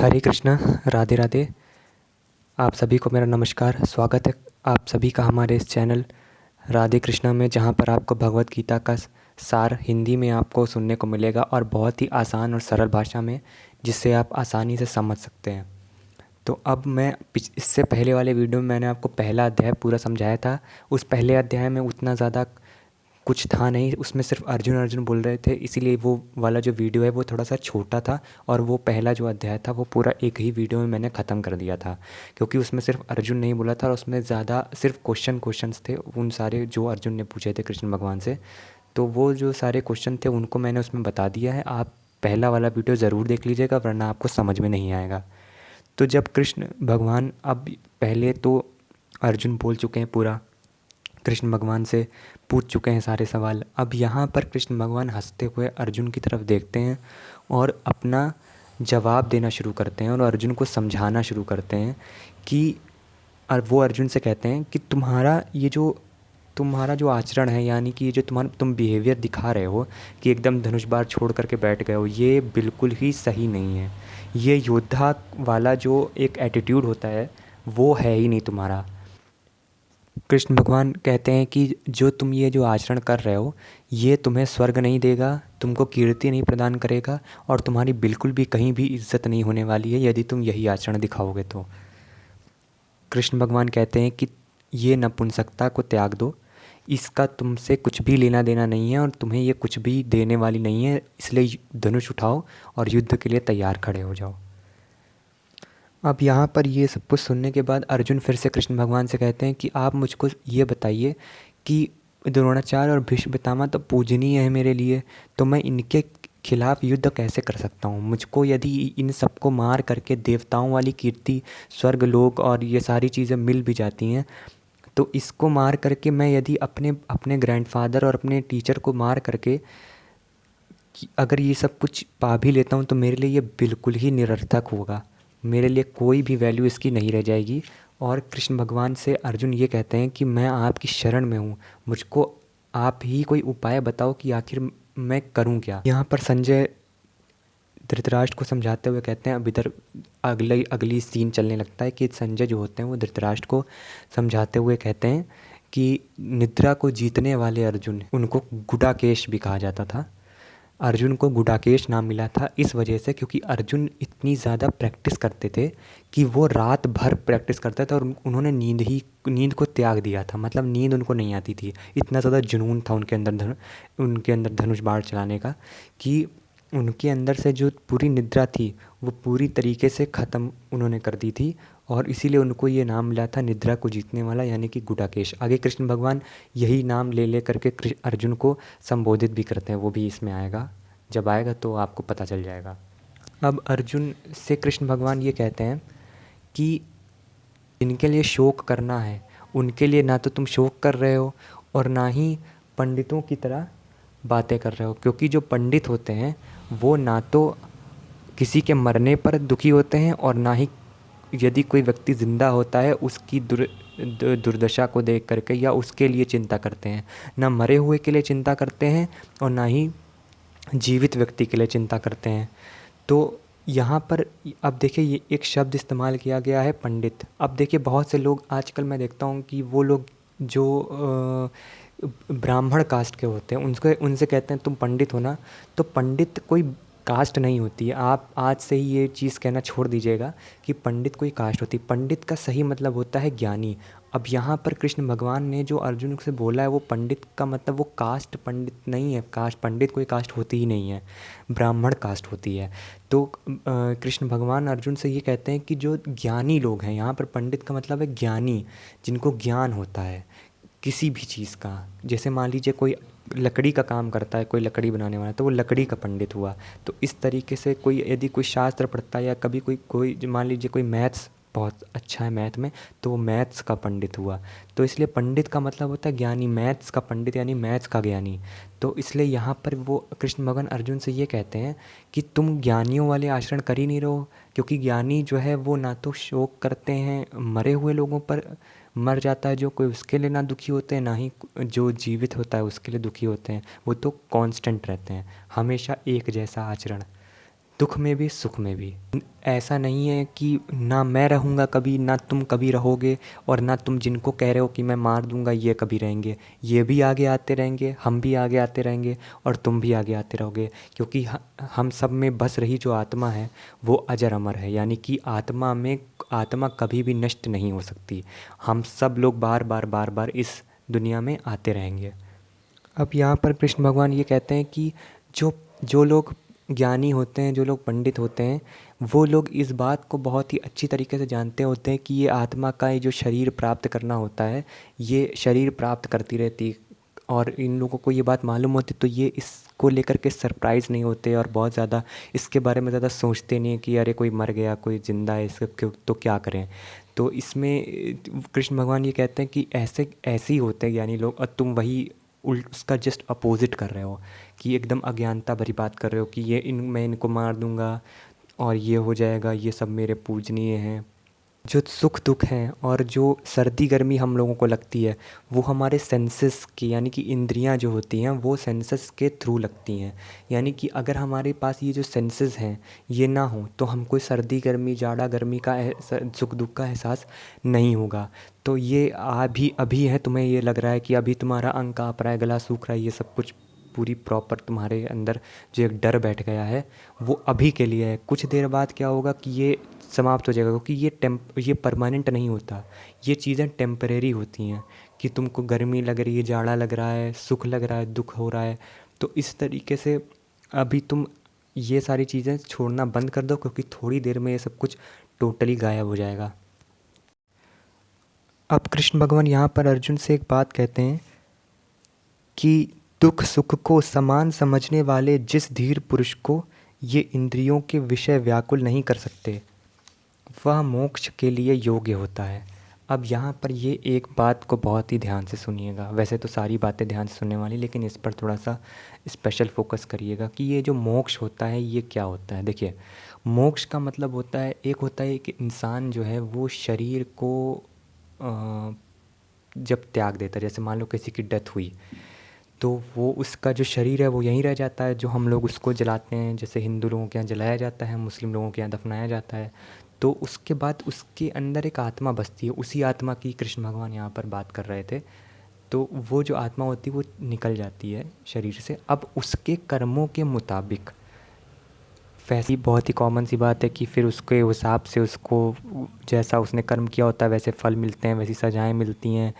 हरे कृष्णा, राधे राधे। आप सभी को मेरा नमस्कार। स्वागत है आप सभी का हमारे इस चैनल राधे कृष्णा में, जहाँ पर आपको भगवत गीता का सार हिंदी में आपको सुनने को मिलेगा और बहुत ही आसान और सरल भाषा में, जिससे आप आसानी से समझ सकते हैं। तो अब मैं इससे पहले वाले वीडियो में मैंने आपको पहला अध्याय पूरा समझाया था। उस पहले अध्याय में उतना ज़्यादा कुछ था नहीं, उसमें सिर्फ अर्जुन अर्जुन बोल रहे थे, इसीलिए वो वाला जो वीडियो है वो थोड़ा सा छोटा था। और वो पहला जो अध्याय था वो पूरा एक ही वीडियो में मैंने ख़त्म कर दिया था, क्योंकि उसमें सिर्फ अर्जुन नहीं बोला था और उसमें ज़्यादा सिर्फ क्वेश्चंस थे उन सारे जो अर्जुन ने पूछे थे कृष्ण भगवान से। तो वो जो सारे क्वेश्चन थे उनको मैंने उसमें बता दिया है। आप पहला वाला वीडियो ज़रूर देख लीजिएगा, वरना आपको समझ में नहीं आएगा। तो जब कृष्ण भगवान, अब पहले तो अर्जुन बोल चुके हैं पूरा, कृष्ण भगवान से पूछ चुके हैं सारे सवाल। अब यहाँ पर कृष्ण भगवान हंसते हुए अर्जुन की तरफ देखते हैं और अपना जवाब देना शुरू करते हैं और अर्जुन को समझाना शुरू करते हैं कि, और वो अर्जुन से कहते हैं कि तुम्हारा जो आचरण है, यानी कि ये जो तुम बिहेवियर दिखा रहे हो कि एकदम धनुष बाण छोड़ करके बैठ गए हो, ये बिल्कुल ही सही नहीं है। ये योद्धा वाला जो एक एटीट्यूड होता है वो है ही नहीं तुम्हारा। कृष्ण भगवान कहते हैं कि ये जो आचरण कर रहे हो, ये तुम्हें स्वर्ग नहीं देगा, तुमको कीर्ति नहीं प्रदान करेगा और तुम्हारी बिल्कुल भी कहीं भी इज्जत नहीं होने वाली है यदि तुम यही आचरण दिखाओगे तो। कृष्ण भगवान कहते हैं कि ये नपुंसकता को त्याग दो, इसका तुमसे कुछ भी लेना देना नहीं है और तुम्हें ये कुछ भी देने वाली नहीं है, इसलिए धनुष उठाओ और युद्ध के लिए तैयार खड़े हो जाओ। अब यहाँ पर ये सब कुछ सुनने के बाद अर्जुन फिर से कृष्ण भगवान से कहते हैं कि आप मुझको ये बताइए कि द्रोणाचार्य और भीष्म पितामह तो पूजनीय है मेरे लिए, तो मैं इनके खिलाफ युद्ध कैसे कर सकता हूँ। मुझको यदि इन सबको मार करके देवताओं वाली कीर्ति, स्वर्ग लोक और ये सारी चीज़ें मिल भी जाती हैं, तो इसको मार करके मैं यदि अपने अपने ग्रैंडफादर और अपने टीचर को मार करके अगर ये सब कुछ पा भी लेता हूँ, तो मेरे लिए ये बिल्कुल ही निरर्थक होगा, मेरे लिए कोई भी वैल्यू इसकी नहीं रह जाएगी। और कृष्ण भगवान से अर्जुन ये कहते हैं कि मैं आपकी शरण में हूँ, मुझको आप ही कोई उपाय बताओ कि आखिर मैं करूँ क्या। यहाँ पर संजय धृतराष्ट्र को समझाते हुए कहते हैं, अब इधर अगली सीन चलने लगता है कि संजय जो होते हैं वो धृतराष्ट्र को समझाते हुए कहते हैं कि निद्रा को जीतने वाले अर्जुन, उनको गुडाकेश भी कहा जाता था। अर्जुन को गुडाकेश नाम मिला था इस वजह से क्योंकि अर्जुन इतनी ज़्यादा प्रैक्टिस करते थे कि वो रात भर प्रैक्टिस करते थे और उन्होंने नींद को त्याग दिया था, मतलब नींद उनको नहीं आती थी। इतना ज़्यादा जुनून था उनके अंदर धनुष बाण चलाने का कि उनके अंदर से जो पूरी निद्रा थी वो पूरी तरीके से ख़त्म उन्होंने कर दी थी और इसीलिए उनको ये नाम मिला था निद्रा को जीतने वाला, यानी कि गुडाकेश। आगे कृष्ण भगवान यही नाम ले करके अर्जुन को संबोधित भी करते हैं, वो भी इसमें आएगा, जब आएगा तो आपको पता चल जाएगा। अब अर्जुन से कृष्ण भगवान ये कहते हैं कि इनके लिए शोक करना है, उनके लिए ना तो तुम शोक कर रहे हो और ना ही पंडितों की तरह बातें कर रहे हो, क्योंकि जो पंडित होते हैं वो ना तो किसी के मरने पर दुखी होते हैं और ना ही यदि कोई व्यक्ति ज़िंदा होता है उसकी दुर्दशा को देख करके या उसके लिए चिंता करते हैं। ना मरे हुए के लिए चिंता करते हैं और ना ही जीवित व्यक्ति के लिए चिंता करते हैं। तो यहाँ पर अब देखिए ये एक शब्द इस्तेमाल किया गया है पंडित। अब देखिए बहुत से लोग आजकल मैं देखता हूँ कि वो लोग जो ब्राह्मण कास्ट के होते हैं उनसे कहते हैं तुम पंडित हो ना, तो पंडित कोई कास्ट नहीं होती है। आप आज से ही ये चीज़ कहना छोड़ दीजिएगा कि पंडित कोई कास्ट होती है। पंडित का सही मतलब होता है ज्ञानी। अब यहाँ पर कृष्ण भगवान ने जो अर्जुन से बोला है वो पंडित का मतलब वो कास्ट पंडित नहीं है, कास्ट पंडित कोई कास्ट होती ही नहीं है, ब्राह्मण कास्ट होती है। तो कृष्ण भगवान अर्जुन से ये कहते हैं कि जो ज्ञानी लोग हैं, यहाँ पर पंडित का मतलब है ज्ञानी, जिनको ज्ञान होता है किसी भी चीज़ का। जैसे मान लीजिए कोई लकड़ी का काम करता है, कोई लकड़ी बनाने वाला, तो वो लकड़ी का पंडित हुआ। तो इस तरीके से कोई यदि कोई शास्त्र पढ़ता है या कभी कोई मान लीजिए कोई मैथ्स बहुत अच्छा है मैथ में, तो वो मैथ्स का पंडित हुआ। तो इसलिए पंडित का मतलब होता है ज्ञानी, मैथ्स का पंडित यानी मैथ्स का ज्ञानी। तो इसलिए यहाँ पर वो कृष्ण भगवान अर्जुन से ये कहते हैं कि तुम ज्ञानियों वाले आचरण कर ही नहीं रहो, क्योंकि ज्ञानी जो है वो ना तो शोक करते हैं मरे हुए लोगों पर, मर जाता है जो कोई उसके लिए ना दुखी होते हैं, ना ही जो जीवित होता है उसके लिए दुखी होते हैं। वो तो कांस्टेंट रहते हैं, हमेशा एक जैसा आचरण। दुख में भी सुख में भी। ऐसा नहीं है कि ना मैं रहूँगा कभी, ना तुम कभी रहोगे, और ना तुम जिनको कह रहे हो कि मैं मार दूँगा ये कभी रहेंगे। ये भी आगे आते रहेंगे, हम भी आगे आते रहेंगे, और तुम भी आगे आते रहोगे, क्योंकि हम सब में बस रही जो आत्मा है वो अजर अमर है। यानी कि आत्मा कभी भी नष्ट नहीं हो सकती। हम सब लोग बार बार बार बार इस दुनिया में आते रहेंगे। अब यहाँ पर कृष्ण भगवान ये कहते हैं कि जो जो लोग ज्ञानी होते हैं, जो लोग पंडित होते हैं, वो लोग इस बात को बहुत ही अच्छी तरीके से जानते होते हैं कि ये आत्मा का ये जो शरीर प्राप्त करना होता है, ये शरीर प्राप्त करती रहती है। और इन लोगों को ये बात मालूम होती, तो ये इसको लेकर के सरप्राइज़ नहीं होते और बहुत ज़्यादा इसके बारे में ज़्यादा सोचते नहीं है कि अरे कोई मर गया, कोई ज़िंदा है, इसका क्यों तो क्या करें। तो इसमें कृष्ण भगवान ये कहते हैं कि ऐसे ही होते हैं ज्ञानी लोग, और तुम वही उल्ट उसका जस्ट अपोजिट कर रहे हो, कि एकदम अज्ञानता भरी बात कर रहे हो कि मैं इनको मार दूंगा और ये हो जाएगा, ये सब मेरे पूजनीय हैं। जो सुख दुख हैं और जो सर्दी गर्मी हम लोगों को लगती है, वो हमारे सेंसेस की, यानी कि इंद्रियां जो होती हैं वो सेंसेस के थ्रू लगती हैं। यानी कि अगर हमारे पास ये जो सेंसेस हैं ये ना हो तो हमको सर्दी गर्मी जाड़ा गर्मी का सुख दुख का एहसास नहीं होगा। तो ये अभी अभी है, तुम्हें ये लग रहा है कि अभी तुम्हारा अंग काँप रहा है, गला सूख रहा है, ये सब कुछ पूरी प्रॉपर तुम्हारे अंदर जो एक डर बैठ गया है वो अभी के लिए है। कुछ देर बाद क्या होगा कि ये समाप्त हो जाएगा, क्योंकि ये परमानेंट नहीं होता। ये चीज़ें टेम्परेरी होती हैं, कि तुमको गर्मी लग रही है, जाड़ा लग रहा है, सुख लग रहा है, दुख हो रहा है। तो इस तरीके से अभी तुम ये सारी चीज़ें छोड़ना बंद कर दो, क्योंकि थोड़ी देर में ये सब कुछ टोटली गायब हो जाएगा। अब कृष्ण भगवान यहाँ पर अर्जुन से एक बात कहते हैं कि दुख सुख को समान समझने वाले जिस धीर पुरुष को ये इंद्रियों के विषय व्याकुल नहीं कर सकते, वह मोक्ष के लिए योग्य होता है। अब यहाँ पर ये एक बात को बहुत ही ध्यान से सुनिएगा। वैसे तो सारी बातें ध्यान से सुनने वाली, लेकिन इस पर थोड़ा सा स्पेशल फोकस करिएगा कि ये जो मोक्ष होता है ये क्या होता है। देखिए, मोक्ष का मतलब होता है, एक होता है कि इंसान जो है वो शरीर को जब त्याग देता है, जैसे मान लो किसी की डेथ हुई, तो वो उसका जो शरीर है वो यहीं रह जाता है, जो हम लोग उसको जलाते हैं, जैसे हिंदू लोगों के यहाँ जलाया जाता है, मुस्लिम लोगों के यहाँ दफनाया जाता है। तो उसके बाद उसके अंदर एक आत्मा बसती है, उसी आत्मा की कृष्ण भगवान यहाँ पर बात कर रहे थे। तो वो जो आत्मा होती है वो निकल जाती है शरीर से। अब उसके कर्मों के मुताबिक, वैसी बहुत ही कॉमन सी बात है कि फिर उसके हिसाब से उसको जैसा उसने कर्म किया होता है वैसे फल मिलते हैं, वैसी सजाएं मिलती हैं।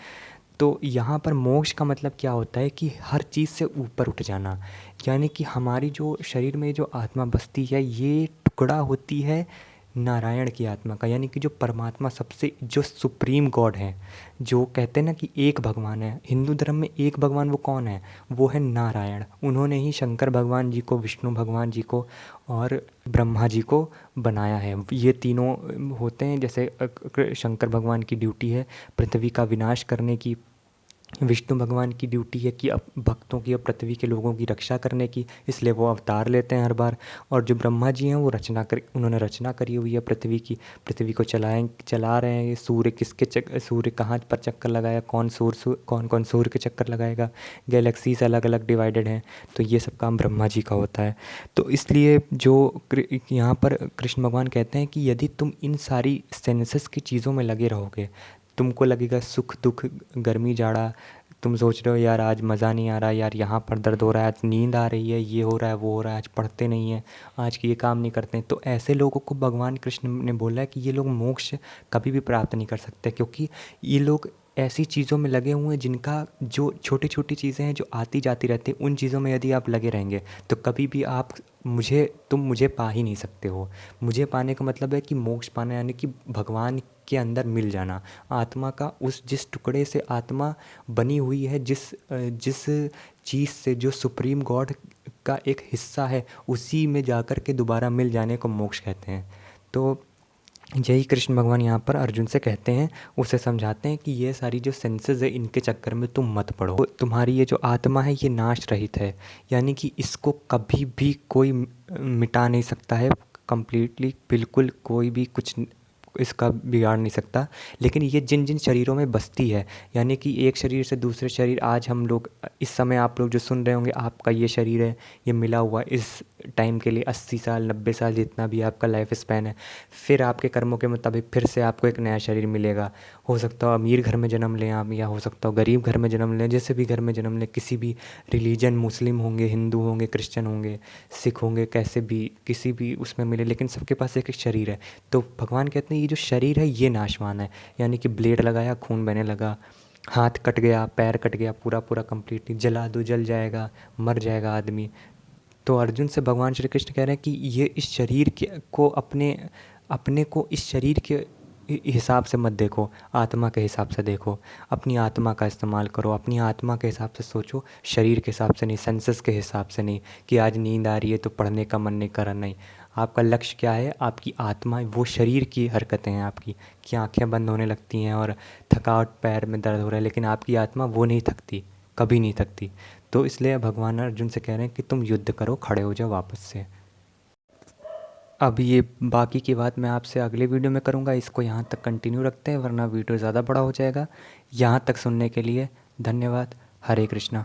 तो यहाँ पर मोक्ष का मतलब क्या होता है कि हर चीज़ से ऊपर उठ जाना। यानी कि हमारी जो शरीर में जो आत्मा बसती है ये टुकड़ा होती है नारायण की आत्मा का, यानी कि जो परमात्मा सबसे जो सुप्रीम गॉड है। जो कहते हैं ना कि एक भगवान है, हिंदू धर्म में एक भगवान, वो कौन है? वो है नारायण। उन्होंने ही शंकर भगवान जी को, विष्णु भगवान जी को और ब्रह्मा जी को बनाया है। ये तीनों होते हैं। जैसे शंकर भगवान की ड्यूटी है पृथ्वी का विनाश करने की, विष्णु भगवान की ड्यूटी है कि अब भक्तों की और पृथ्वी के लोगों की रक्षा करने की, इसलिए वो अवतार लेते हैं हर बार। और जो ब्रह्मा जी हैं वो उन्होंने रचना करी हुई है पृथ्वी की, पृथ्वी को चला रहे हैं। ये सूर्य कहाँ पर चक्कर लगाया, कौन कौन सूर्य के चक्कर लगाएगा, गैलेक्सीज अलग अलग डिवाइडेड हैं, तो ये सब काम ब्रह्मा जी का होता है। तो इसलिए जो यहाँ पर कृष्ण भगवान कहते हैं कि यदि तुम इन सारी सेंसेस की चीज़ों में लगे रहोगे, तुमको लगेगा सुख दुख गर्मी जाड़ा, तुम सोच रहे हो यार आज मज़ा नहीं आ रहा, यार यहाँ पर दर्द हो रहा है, आज नींद आ रही है, ये हो रहा है, वो हो रहा है, आज पढ़ते नहीं हैं, आज ये काम नहीं करते हैं, तो ऐसे लोगों को भगवान कृष्ण ने बोला है कि ये लोग मोक्ष कभी भी प्राप्त नहीं कर सकते, क्योंकि ये लोग ऐसी चीज़ों में लगे हुए हैं जिनका जो छोटी छोटी चीज़ें हैं जो आती जाती रहती हैं, उन चीज़ों में यदि आप लगे रहेंगे तो कभी भी तुम मुझे पा ही नहीं सकते हो। मुझे पाने का मतलब है कि मोक्ष पाना, यानी कि भगवान के अंदर मिल जाना। आत्मा का जिस टुकड़े से आत्मा बनी हुई है, जिस चीज़ से जो सुप्रीम गॉड का एक हिस्सा है, उसी में जाकर के दोबारा मिल जाने को मोक्ष कहते हैं। तो यही कृष्ण भगवान यहाँ पर अर्जुन से कहते हैं, उसे समझाते हैं कि ये सारी जो सेंसेस है इनके चक्कर में तुम मत पड़ो। तुम्हारी ये जो आत्मा है ये नाश रहित है, यानी कि इसको कभी भी कोई मिटा नहीं सकता है कंप्लीटली, बिल्कुल कोई भी कुछ इसका बिगाड़ नहीं सकता। लेकिन ये जिन जिन शरीरों में बसती है, यानी कि एक शरीर से दूसरे शरीर, आज हम लोग इस समय आप लोग जो सुन रहे होंगे आपका ये शरीर है, ये मिला हुआ इस टाइम के लिए 80 साल 90 साल जितना भी आपका लाइफ स्पैन है, फिर आपके कर्मों के मुताबिक फिर से आपको एक नया शरीर मिलेगा। हो सकता हो अमीर घर में जन्म लें आप, या हो सकता हो गरीब घर में जन्म लें, जैसे भी घर में जन्म लें, किसी भी रिलीजन, मुस्लिम होंगे, हिंदू होंगे, क्रिश्चियन होंगे, सिख होंगे, कैसे भी किसी भी उसमें मिले, लेकिन सबके पास एक एक शरीर है। तो भगवान कहते हैं ये जो शरीर है ये नाशवान है, यानी कि ब्लेड लगाया खून बहने लगा, हाथ कट गया, पैर कट गया, पूरा पूरा कंप्लीटली जला दो जल जाएगा, मर जाएगा आदमी। तो अर्जुन से भगवान श्री कृष्ण कह रहे हैं कि ये इस शरीर के को अपने अपने को इस शरीर के हिसाब से मत देखो, आत्मा के हिसाब से देखो। अपनी आत्मा का इस्तेमाल करो, अपनी आत्मा के हिसाब से सोचो, शरीर के हिसाब से नहीं, सेंसेस के हिसाब से नहीं कि आज नींद आ रही है तो पढ़ने का मन नहीं कर रहा, नहीं। आपका लक्ष्य क्या है? आपकी आत्मा, वो शरीर की हरकतें हैं आपकी, कि आंखें बंद होने लगती हैं और थकावट, पैर में दर्द हो रहा है, लेकिन आपकी आत्मा वो नहीं थकती, कभी नहीं थकती। तो इसलिए भगवान अर्जुन से कह रहे हैं कि तुम युद्ध करो, खड़े हो जाओ वापस से। अब ये बाकी की बात मैं आपसे अगले वीडियो में करूँगा, इसको यहाँ तक कंटिन्यू रखते हैं वरना वीडियो ज़्यादा बड़ा हो जाएगा। यहाँ तक सुनने के लिए धन्यवाद। हरे कृष्णा।